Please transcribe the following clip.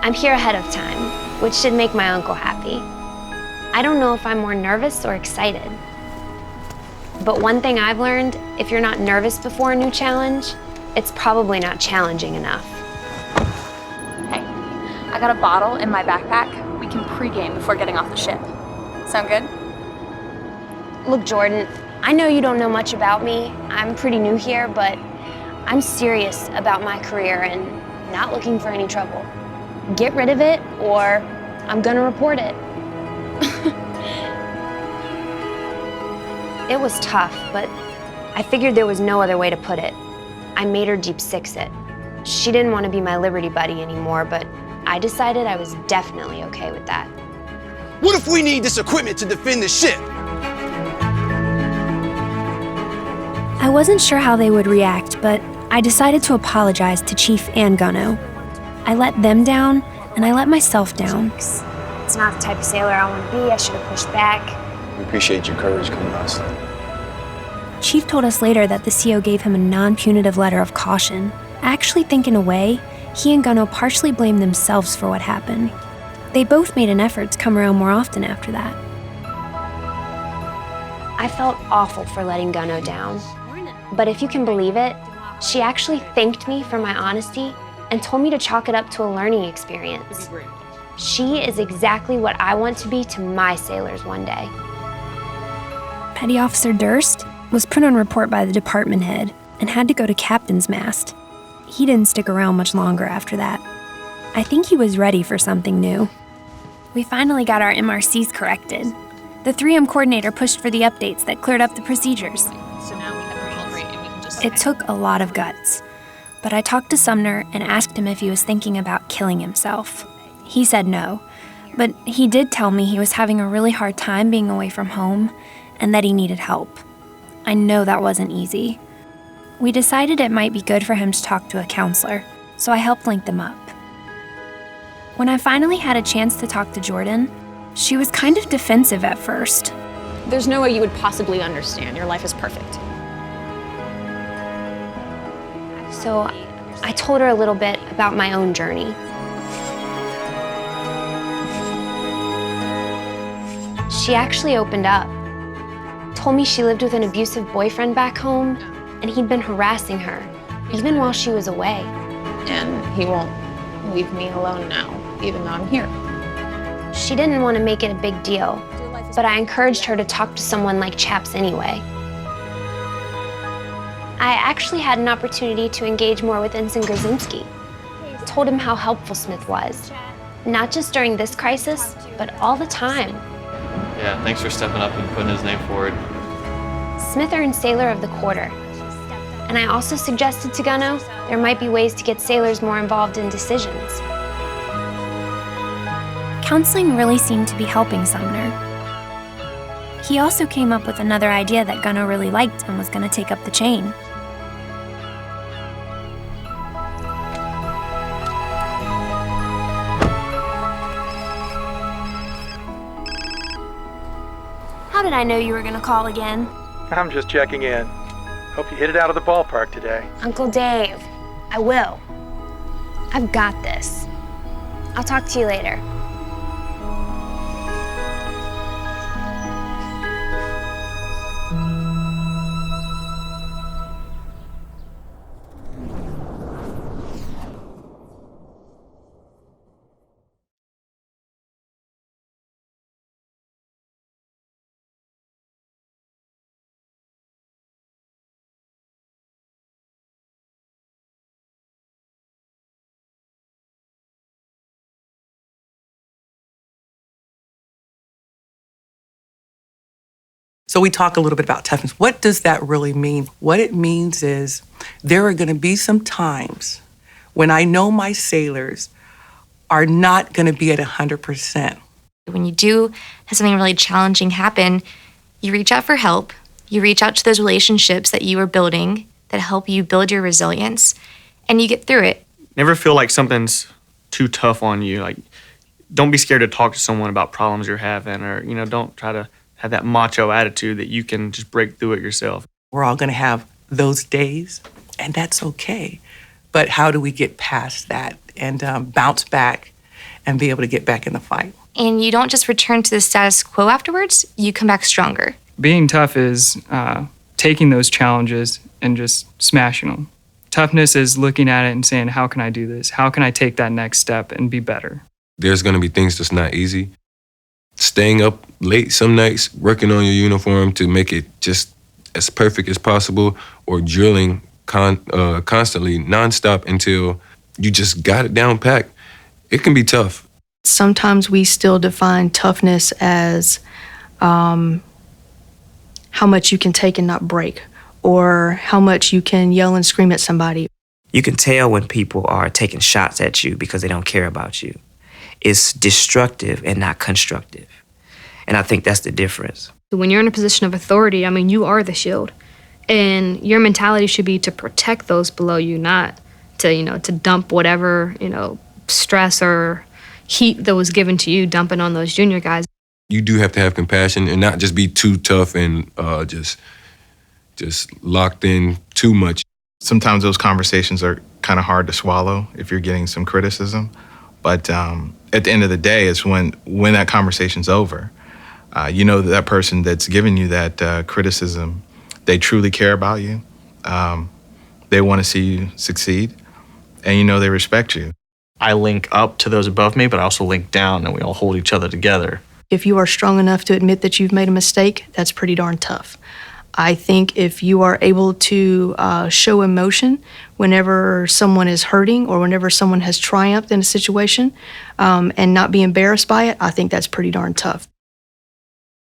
I'm here ahead of time, which should make my uncle happy. I don't know if I'm more nervous or excited. But one thing I've learned, if you're not nervous before a new challenge, it's probably not challenging enough. Hey, I got a bottle in my backpack. We can pregame before getting off the ship. Sound good? Look, Jordan, I know you don't know much about me. I'm pretty new here, but I'm serious about my career and not looking for any trouble. Get rid of it, or I'm gonna report it. It was tough, but I figured there was no other way to put it. I made her Jeep Six it. She didn't want to be my Liberty buddy anymore, but I decided I was definitely okay with that. What if we need this equipment to defend the ship? I wasn't sure how they would react, but I decided to apologize to Chief and Gunno. I let them down, and I let myself down. It's not the type of sailor I want to be. I should have pushed back. We appreciate your courage coming to us. Chief told us later that the CO gave him a non-punitive letter of caution. I actually think in a way, he and Gunno partially blamed themselves for what happened. They both made an effort to come around more often after that. I felt awful for letting Gunno down. But if you can believe it, she actually thanked me for my honesty and told me to chalk it up to a learning experience. She is exactly what I want to be to my sailors one day. Petty Officer Durst was put on report by the department head and had to go to captain's mast. He didn't stick around much longer after that. I think he was ready for something new. We finally got our MRCs corrected. The 3M coordinator pushed for the updates that cleared up the procedures. It took a lot of guts, but I talked to Sumner and asked him if he was thinking about killing himself. He said no, but he did tell me he was having a really hard time being away from home and that he needed help. I know that wasn't easy. We decided it might be good for him to talk to a counselor, so I helped link them up. When I finally had a chance to talk to Jordan, she was kind of defensive at first. There's no way you would possibly understand. Your life is perfect. So I told her a little bit about my own journey. She actually opened up. Told me she lived with an abusive boyfriend back home, and he'd been harassing her, even while she was away. And he won't leave me alone now, even though I'm here. She didn't want to make it a big deal, but I encouraged her to talk to someone like Chaps anyway. I actually had an opportunity to engage more with Ensign Grzycki. Told him how helpful Smith was, not just during this crisis, but all the time. Yeah, thanks for stepping up and putting his name forward. Smith earned Sailor of the Quarter. And I also suggested to Gunno there might be ways to get sailors more involved in decisions. Counseling really seemed to be helping Sumner. He also came up with another idea that Gunno really liked and was going to take up the chain. How did I know you were going to call again? I'm just checking in. Hope you hit it out of the ballpark today. Uncle Dave, I will. I've got this. I'll talk to you later. So we talk a little bit about toughness. What does that really mean? What it means is there are going to be some times when I know my sailors are not going to be at 100%. When you do have something really challenging happen, you reach out for help. You reach out to those relationships that you are building that help you build your resilience, and you get through it. Never feel like something's too tough on you. Like, don't be scared to talk to someone about problems you're having, or, don't try to have that macho attitude that you can just break through it yourself. We're all going to have those days, and that's okay. But how do we get past that and bounce back and be able to get back in the fight. And you don't just return to the status quo afterwards, you come back stronger. Being tough is taking those challenges and just smashing them. Toughness is looking at it and saying, how can I do this? How can I take that next step and be better? There's going to be things that's not easy. Staying up late some nights, working on your uniform to make it just as perfect as possible, or drilling constantly, nonstop until you just got it down packed. It can be tough. Sometimes we still define toughness as how much you can take and not break, or how much you can yell and scream at somebody. You can tell when people are taking shots at you because they don't care about you. It's destructive and not constructive. And I think that's the difference. When you're in a position of authority, I mean, you are the shield. And your mentality should be to protect those below you, not to, to dump whatever, stress or heat that was given to you, dumping on those junior guys. You do have to have compassion and not just be too tough and just locked in too much. Sometimes those conversations are kind of hard to swallow if you're getting some criticism. But at the end of the day, it's when that conversation's over, that person that's giving you that criticism, they truly care about you. They want to see you succeed, and they respect you. I link up to those above me, but I also link down, and we all hold each other together. If you are strong enough to admit that you've made a mistake, that's pretty darn tough. I think if you are able to show emotion whenever someone is hurting or whenever someone has triumphed in a situation and not be embarrassed by it, I think that's pretty darn tough.